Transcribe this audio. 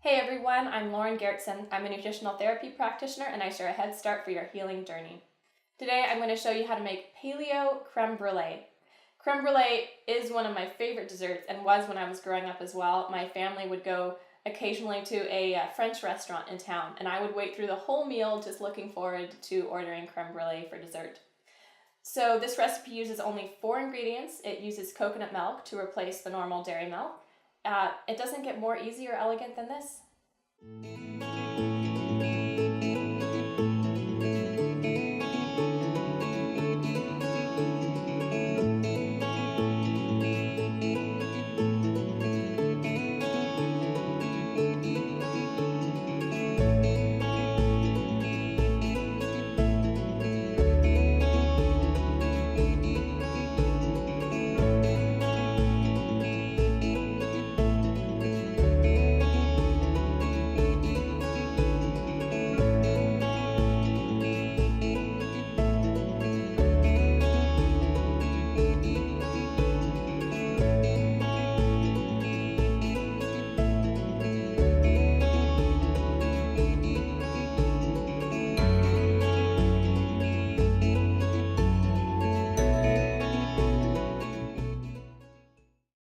Hey everyone, I'm Lauren Gerritsen. I'm a nutritional therapy practitioner and I share a head start for your healing journey. Today I'm going to show you how to make Paleo Creme Brûlée. Creme Brûlée is one of my favorite desserts and was when I was growing up as well. My family would go occasionally to a French restaurant in town and I would wait through the whole meal just looking forward to ordering creme brulee for dessert. So this recipe uses only 4 ingredients. It uses coconut milk to replace the normal dairy milk. It doesn't get more easy or elegant than this.